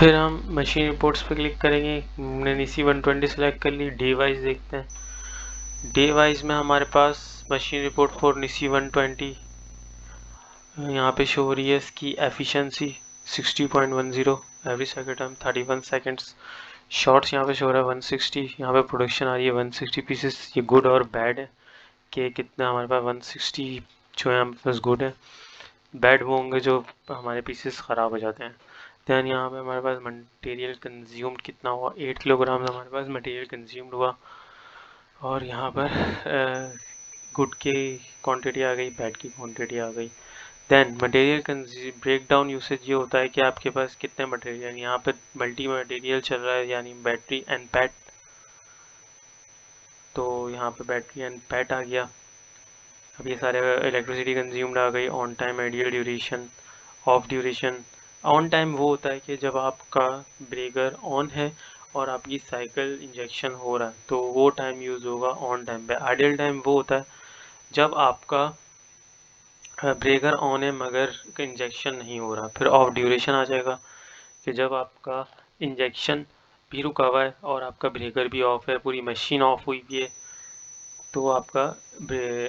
फिर हम machine reports पे क्लिक करेंगे। हमने नीसी 120 सेलेक्ट कर ली। डे वाइज देखते हैं। डे वाइज में हमारे पास मशीन रिपोर्ट फॉर नीसी 120 यहाँ पे शो हो रही है। इसकी efficiency 60.10 every second time 31 seconds. Shorts यहाँ पे शो हो रहा है 160। यहाँ पे प्रोडक्शन आ रही है 160 पीसेस। ये गुड और बैड है कि कितना हमारे पास 160 जो है हमारे पास गुड है। बैड वो होंगे जो हमारे पीसेस ख़राब हो जाते हैं। दैन यहाँ पे हमारे पास मटेरियल कंज्यूम्ड कितना हुआ, 8 किलोग्राम हमारे पास मटेरियल कंज्यूम्ड हुआ। और यहाँ पर गुड की क्वांटिटी आ गई, बैड की क्वांटिटी आ गई। Then material break down usage ये होता है कि आपके पास कितने मटेरियल, यहाँ पे मल्टी मटेरियल चल रहा है यानी बैटरी एंड पैट, तो यहाँ पे बैटरी एंड पैट आ गया। अब ये सारे इलेक्ट्रिसिटी कंज्यूम्ड आ गई। On time, ideal duration, of duration. On time वो होता है कि जब आपका ब्रेकर ऑन है और आपकी साइकिल इंजेक्शन हो रहा है तो वो टाइम यूज़ होगा ऑन टाइम पे। आइडियल टाइम वो होता है जब आपका ब्रेकर ऑन है मगर इंजेक्शन नहीं हो रहा। फिर ऑफ ड्यूरेशन आ जाएगा कि जब आपका इंजेक्शन भी रुका हुआ है और आपका ब्रेकर भी ऑफ है, पूरी मशीन ऑफ हुई भी है, तो आपका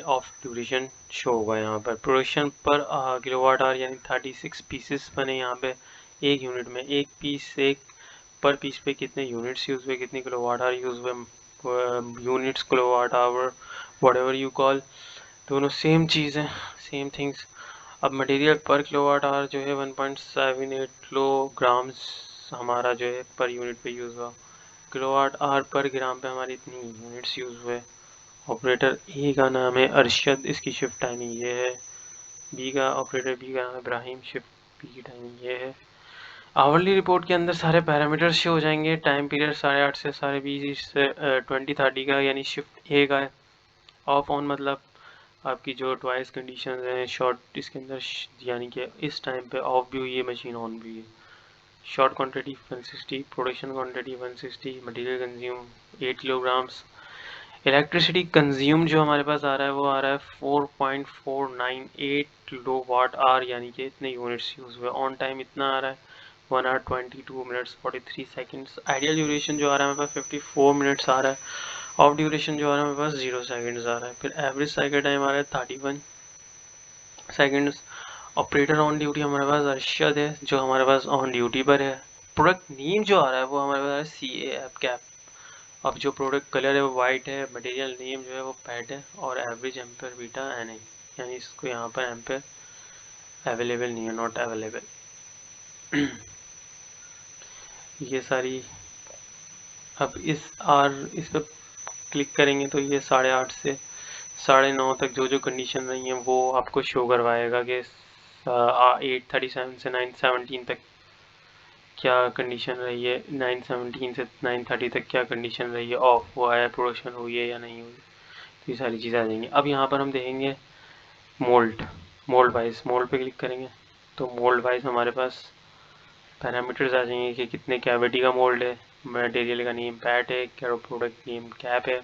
ऑफ ड्यूरेशन शो होगा। यहाँ पर प्रोडक्शन पर किलोवाट आवर यानी 36 पीसेस बने यहाँ पे एक यूनिट में। एक पीस, एक पर पीस पे कितने यूनिट्स यूज़ हुए, कितने किलोवाट आवर यूज़ हुए, units kilowatt hour what ever you call, दोनों सेम चीज़ है, सेम थिंग्स। अब मटेरियल पर किलोवाट आवर जो है 1.78 किलोग्राम्स हमारा जो है पर यूनिट पे यूज़ हुआ। किलोवाट आवर पर ग्राम पे हमारी इतनी यूनिट्स यूज़ हुए। ऑपरेटर ए का नाम है अरशद, इसकी शिफ्ट टाइमिंग ये है। ऑपरेटर बी का नाम है इब्राहिम, शिफ्ट बी की टाइमिंग ये है। आवरली रिपोर्ट के अंदर सारे पैरामीटर्स शो हो जाएंगे। टाइम पीरियड 8:30 से 20:30 से 20:30 का यानी शिफ्ट ए का है। ऑफ ऑन मतलब आपकी जो ट्वाइस कंडीशन हैं शॉर्ट, इसके अंदर यानी कि इस टाइम पे ऑफ भी हुई है, मशीन ऑन भी है। Short quantity 160, production quantity 160, material consume 8 kilograms. Electricity consume जो हमारे पास आ रहा है वो आ रहा है 4.498 किलो वाट आवर यानी कि इतने यूनिट्स यूज़ हुए। ऑन टाइम इतना आ रहा है 1 hour 22 minutes 43 seconds. Ideal duration जो आ रहा है हमारे पास 54 मिनट्स आ रहा है। ऑफ ड्यूरेशन जो आ रहा है हमारे पास 0 सेकंड्स आ रहा है। फिर एवरेज साइकिल टाइम आ रहा है 31 सेकंड्स। ऑपरेटर ऑन ड्यूटी हमारे पास अरशद है जो हमारे पास ऑन ड्यूटी पर है। प्रोडक्ट नेम जो आ रहा है वो हमारे पास सी ए एप कैप। अब जो प्रोडक्ट कलर है वो वाइट है, मटेरियल नेम जो है वो पैट है, और एवरेज एम्पेयर बीटा एन है, यानी इसको यहाँ पर एम्पेयर अवेलेबल नहीं है, नॉट अवेलेबल। ये सारी, अब इस पर क्लिक करेंगे तो ये 8:30 से 9:30 तक जो जो कंडीशन रही हैं वो आपको शो करवाएगा कि 8:37 से 9:17 तक क्या कंडीशन रही है, 9:17 से 9:30 तक क्या कंडीशन रही है, ऑफ हुआ है, प्रोडक्शन हुई है या नहीं हुई। तो ये सारी चीज़ें आ जाएंगी। अब यहाँ पर हम देखेंगे मोल्ड वाइज। मोल्ड पे क्लिक करेंगे तो मोल्ड वाइज हमारे पास पैरामीटर्स आ जाएंगे कि कितने कैविटी का मोल्ड है, मटेरियल का नेम पैट है, प्रोडक्ट नेम कैप है,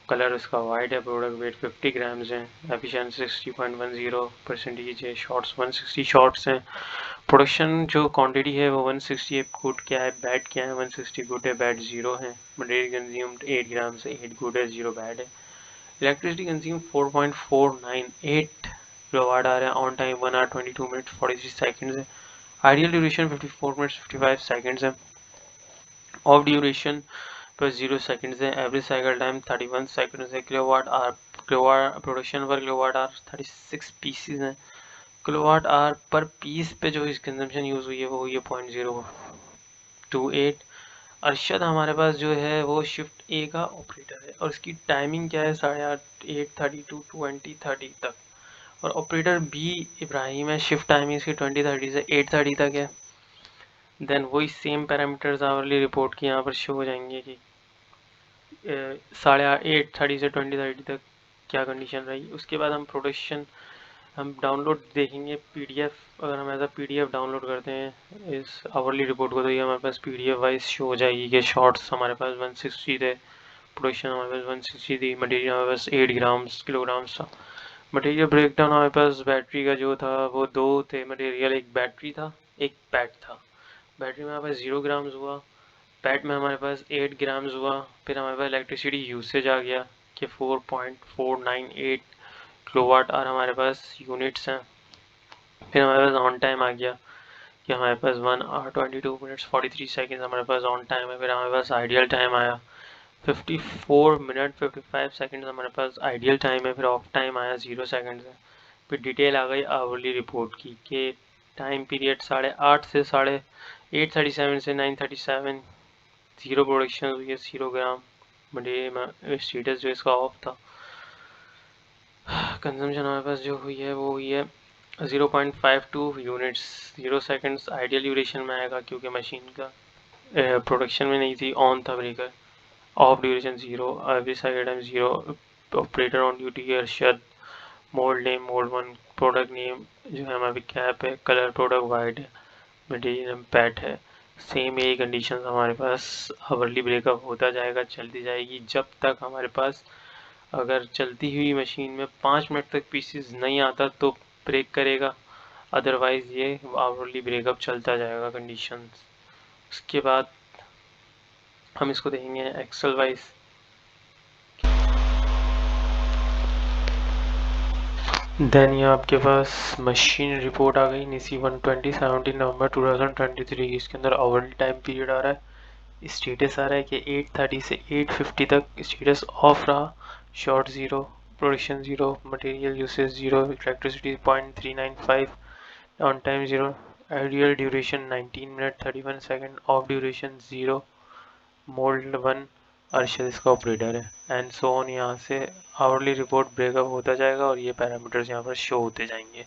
कलर उसका वाइट है, प्रोडक्ट वेट 50 ग्राम्स है, एफिशिएंसी 60.10 परसेंटेज है, शॉर्ट्स 160 शॉर्ट्स हैं। प्रोडक्शन जो क्वांटिटी है वो 160 है। गुड क्या है, बैड क्या है, 160 गुड है, बैड 0 है। मटेरियल कंज्यूम्ड 8 ग्राम से 8 गुड है, 0 बैड है। इलेक्ट्रिसिटी कंज्यूम 4.498 किलोवाट आ रहा है। On time 1 hour 22 minute 43 seconds है। आइडियल ड्यूरेशन 54 मिनट्स 55 सेकंड्स है। ऑफ ड्यूरेशन पर 0 सेकंड्स है। एवरेज साइकिल टाइम 31 सेकंड्स है। किलोवाट आवर प्रोडक्शन पर किलोवाट आवर 36 पीसेज हैं। किलोवाट आवर पर पीस पे जो इस कंजम्पशन यूज़ हुई है वो हुई है 0.028। अरशद हमारे पास जो है वो शिफ्ट ए का ऑपरेटर है और इसकी टाइमिंग क्या है 8:30 8:30 टू 20:30 तक। और ऑपरेटर बी इब्राहिम है, शिफ्ट टाइमिंग इसकी 20:30 से 8:30 तक है। देन वही सेम पैरामीटर्स आवरली रिपोर्ट की यहाँ पर शो हो जाएंगे कि 8:30 से 20:30 तक क्या कंडीशन रही। उसके बाद हम प्रोडक्शन, हम डाउनलोड देखेंगे पीडीएफ। अगर हम ऐसा पीडीएफ डाउनलोड करते हैं इस आवरली रिपोर्ट को तो ये हमारे पास पीडीएफ वाइज शो हो जाएगी कि शॉर्ट्स हमारे पास 160 थे, प्रोडक्शन हमारे पास 160 थी, मटेरियल हमारे पास 8 ग्राम्स किलोग्राम्स था। मटेरियल ब्रेकडाउन हमारे पास बैटरी का जो था वो 2 थे मटेरियल, एक बैटरी था एक पैड था। बैटरी में हमारे पास 0 ग्राम्स हुआ, पैट में हमारे पास 8 ग्राम्स हुआ, फिर हमारे पास इलेक्ट्रिसिटी यूसेज आ गया कि 4.498 किलोवाट आवर हमारे पास यूनिट्स हैं। फिर हमारे पास ऑन टाइम आ गया कि हमारे पास 1 आवर 22 मिनट्स 43 सेकेंड्स हमारे पास ऑन टाइम है। फिर हमारे पास आइडियल टाइम आया 54 मिनट 55 सेकेंड्स हमारे पास आइडियल टाइम है। फिर ऑफ टाइम आया 0 सेकेंड्स है। फिर डिटेल आ गई आवरली रिपोर्ट की कि टाइम पीरियड 8:30 से 8:37 से 9:37, 0 प्रोडक्शन हुई है 0 ग्राम, बट स्टेटस जो इसका ऑफ था। कंजम्पशन हमारे पास जो हुई है वो हुई है 0.52 यूनिट्स, 0 सेकेंड्स आइडियल ड्यूरेशन में आएगा क्योंकि मशीन का प्रोडक्शन में नहीं थी, ऑन था breaker. Of duration 0, every cycle time 0, operator on duty Arshad, mould name mould 1, product name जो है हमारी कैप है, कलर प्रोडक्ट वाइट है, मटेरियल पैट है। सेम यही कंडीशन हमारे पास आवरली ब्रेकअप होता जाएगा, चलती जाएगी जब तक हमारे पास अगर चलती हुई मशीन में 5 मिनट तक पीसीस नहीं आता तो ब्रेक करेगा, अदरवाइज ये आवरली ब्रेकअप चलता जाएगा कंडीशंस। उसके बाद हम इसको देखेंगे एक्सेल वाइज। देन ये आपके पास मशीन रिपोर्ट आ गई नीसी 120 17 नवंबर 2023। इसके अंदर आवरली टाइम पीरियड आ रहा है, स्टेटस आ रहा है कि 8:30 से 8:50 तक स्टेटस ऑफ रहा, short 0, production 0, material usage 0, electricity 0.395, on time 0, ideal duration 19 minute 31 second, of duration 0, mould 1, Arshad इसका ऑपरेटर है, एंड सो ऑन। यहाँ से आवरली रिपोर्ट ब्रेकअप होता जाएगा और ये पैरामीटर्स यहाँ पर शो होते जाएंगे।